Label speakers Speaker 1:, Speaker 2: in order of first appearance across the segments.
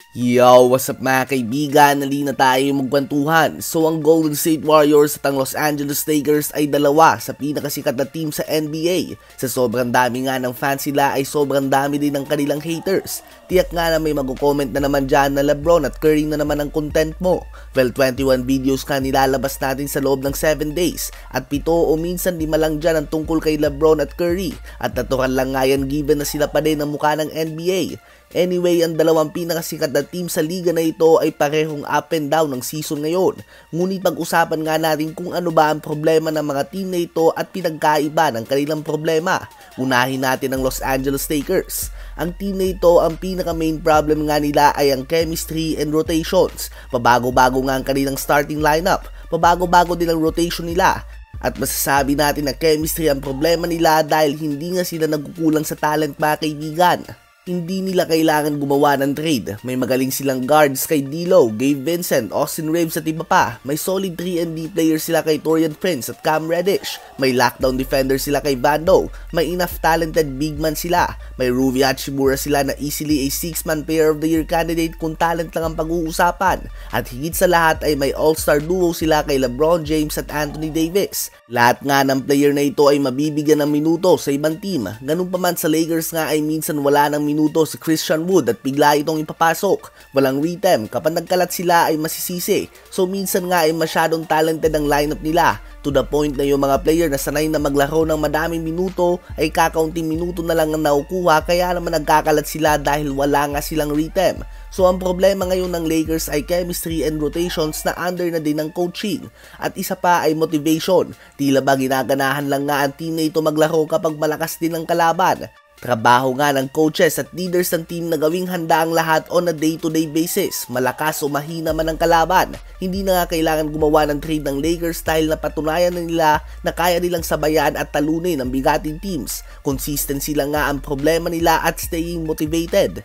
Speaker 1: Yo, what's up mga kaibigan? Halina tayo magkwentuhan. So ang Golden State Warriors at ang Los Angeles Lakers ay dalawa sa pinakasikat na team sa NBA. Sa sobrang dami nga ng fans sila ay sobrang dami din ng kanilang haters. Tiyak nga na may mag-comment na naman dyan na LeBron at Curry na naman ang content mo. Well, 21 videos ka nilalabas natin sa loob ng 7 days at 7 o minsan 5 lang dyan ang tungkol kay LeBron at Curry. At natural lang nga yan given na sila pa din ang mukha ng NBA. Anyway, ang dalawang pinakasikat na team sa liga na ito ay parehong up and down ng season ngayon. Ngunit pag-usapan nga natin kung ano ba ang problema ng mga team na ito at pinagkaiba ng kanilang problema. Unahin natin ang Los Angeles Lakers. Ang team na ito, ang pinaka-main problem nga nila ay ang chemistry and rotations. Pabago-bago nga ang kanilang starting lineup. Pabago-bago din ang rotation nila. At masasabi natin na chemistry ang problema nila dahil hindi nga sila nagkukulang sa talent mga kaibigan. Hindi nila kailangan gumawa ng trade. May magaling silang guards kay D'Lo, Gabe Vincent, Austin Reaves at iba pa. May solid 3&D players sila kay Taurean Prince at Cam Reddish. May lockdown defender sila kay Vando. May enough talented big man sila. May Rui Hachimura sila na easily a 6-man player of the year candidate kung talent lang ang pag-uusapan. At higit sa lahat ay may all-star duo sila kay LeBron James at Anthony Davis. Lahat nga ng player na ito ay mabibigyan ng minuto sa ibang team. Ganun pa man sa Lakers nga ay minsan wala ng minuto si Christian Wood at bigla itong ipapasok. Walang rhythm, kapag nagkalat sila ay masisisi. So minsan nga ay masyadong talented ang lineup nila. To the point na yung mga player na sanay na maglaro ng madaming minuto ay kakaunting minuto na lang ang nakukuha kaya naman nagkakalat sila dahil wala nga silang rhythm. So ang problema ngayon ng Lakers ay chemistry and rotations na under na din ng coaching. At isa pa ay motivation. Tila ba ginaganahan lang nga ang team na ito maglaro kapag malakas din ang kalaban. Trabaho nga ng coaches at leaders ng team na gawing handa ang lahat on a day-to-day basis. Malakas o mahina man ang kalaban. Hindi na nga kailangan gumawa ng trade ng Lakers dahil napatunayan na nila na kaya nilang sabayan at talunin ang bigating teams. Consistency lang nga ang problema nila at staying motivated.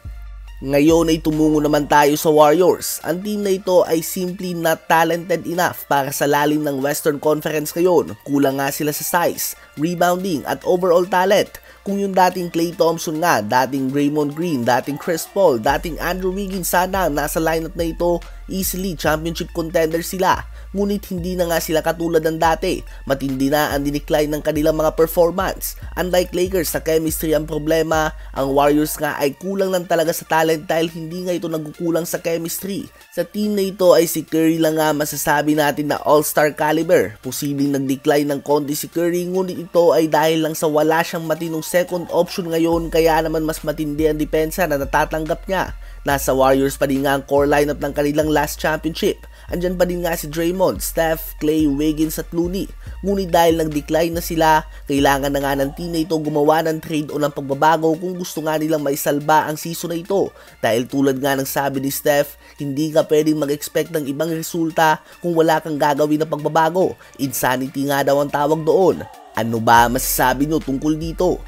Speaker 1: Ngayon ay tumungo naman tayo sa Warriors. Ang team na ito ay simply not talented enough para sa lalim ng Western Conference ngayon. Kulang nga sila sa size, rebounding at overall talent. Kung yung dating Klay Thompson nga, dating Draymond Green, dating Chris Paul, dating Andrew Wiggins sana nasa lineup na ito, easily championship contender sila. Ngunit hindi na nga sila katulad ng dati. Matindi na ang dinecline ng kanilang mga performance. Unlike Lakers sa chemistry ang problema, ang Warriors nga ay kulang lang talaga sa talent dahil hindi nga ito nagkukulang sa chemistry. Sa team na ito ay si Curry lang nga masasabi natin na all-star caliber. Posibleng nag-decline ng konti si Curry ngunit ito ay dahil lang sa wala siyang matinong second option ngayon kaya naman mas matindi ang depensa na natatanggap niya. Nasa Warriors pa din nga ang core lineup ng kanilang last championship. Andyan pa din nga si Draymond, Steph, Klay, Wiggins at Looney. Ngunit dahil nag-decline na sila, kailangan na nga ng team na ito gumawa ng trade o ng pagbabago kung gusto nga nilang maisalba ang season na ito. Dahil tulad nga ng sabi ni Steph, hindi ka pwedeng mag-expect ng ibang resulta kung wala kang gagawin na pagbabago. Insanity nga daw ang tawag doon. Ano ba masasabi nyo tungkol dito?